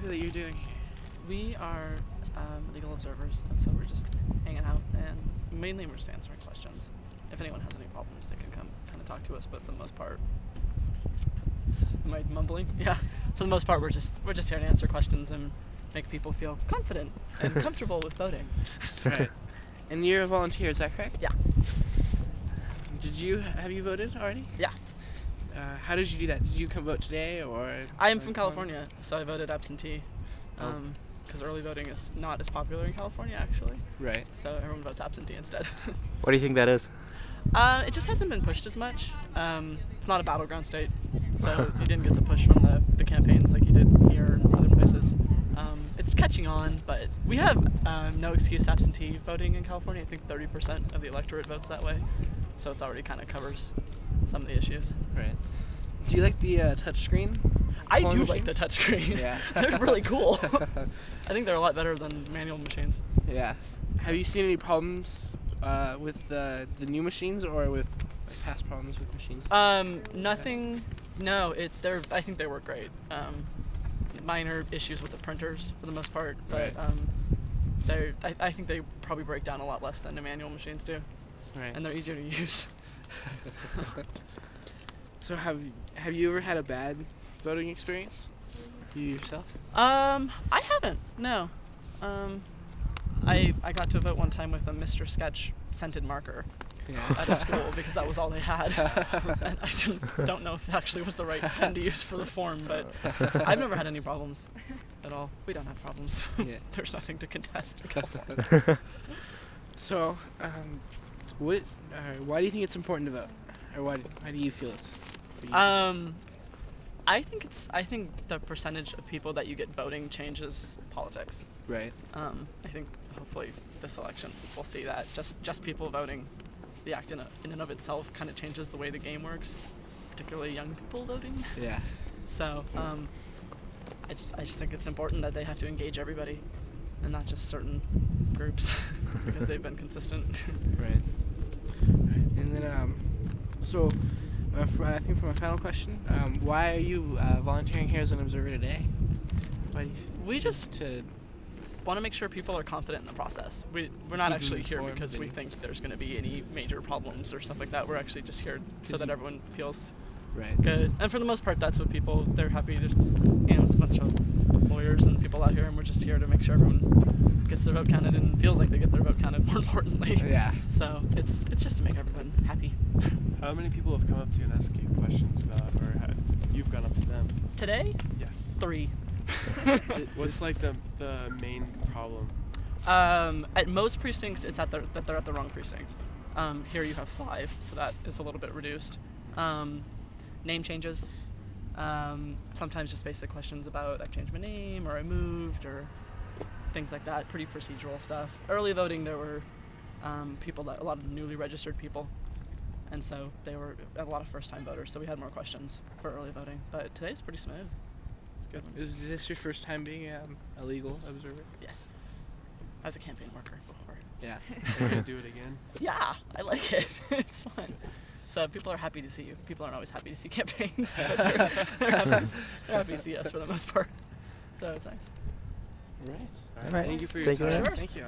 it that you're doing? We are legal observers, and so we're just hanging out, and mainly we're just answering questions. If anyone has any problems, they can come kind of talk to us, but for the most part, am I mumbling? Yeah. For the most part, we're just here to answer questions and make people feel confident and comfortable with voting. Right. And you're a volunteer, is that correct? Yeah. Have you voted already? Yeah. How did you do that? Did you come vote today, or? I am from California, so I voted absentee. Because early voting is not as popular in California, actually. Right. So everyone votes absentee instead. What do you think that is? It just hasn't been pushed as much. It's not a battleground state, so you didn't get the push from the campaigns like you did here and other places. It's catching on, but we have no excuse absentee voting in California. I think 30% of the electorate votes that way, so it's already kind of covers some of the issues. Right. Do you like the touch screen? I do like the touchscreen. Yeah. They're really cool. I think they're a lot better than manual machines. Yeah. Have you seen any problems with the new machines, or with past problems with machines? Nothing. No. I think they work great. Minor issues with the printers for the most part, but right. I think they probably break down a lot less than the manual machines do. Right. And they're easier to use. So have you ever had a bad voting experience? You yourself? I haven't. No. I got to vote one time with a Mr. Sketch scented marker at a school because that was all they had. And I don't know if it actually was the right pen to use for the form, but I've never had any problems at all. We don't have problems. Yeah. There's nothing to contest in California. So, why do you think it's important to vote? Or why do you feel it's? I think the percentage of people that you get voting changes politics. Right. I think hopefully this election we'll see that just people voting, the act in and of itself kind of changes the way the game works, particularly young people voting. Yeah. So I just think it's important that they have to engage everybody, and not just certain groups, because they've been consistent. Right. And then I think for my final question, why are you volunteering here as an observer today? We just want to make sure people are confident in the process. We're not actually here because we think there's going to be any major problems or stuff like that. We're actually just here so that everyone feels good. And for the most part, that's what they're happy to, it's a bunch of lawyers and people out here, and we're just here to make sure everyone gets their vote counted and feels like they get their vote counted, more importantly. Yeah. So it's just to make everyone happy. How many people have come up to you and asked you questions about, or you've gone up to them? Today? Yes. 3. What's like the main problem? At most precincts, it's that they're at the wrong precinct. Here you have 5, so that is a little bit reduced. Name changes. Sometimes just basic questions about I changed my name, or I moved, or things like that. Pretty procedural stuff. Early voting, there were a lot of newly registered people, and so they were a lot of first-time voters. So we had more questions for early voting. But today's pretty smooth. It's good. Is this your first time being a legal observer? Yes. I was a campaign worker before. Yeah. Are you gonna do it again? Yeah, I like it. It's fun. So people are happy to see you. People aren't always happy to see campaigns, but they're happy to see us for the most part. So it's nice. All right. All right. Thank you for your time. Thank you.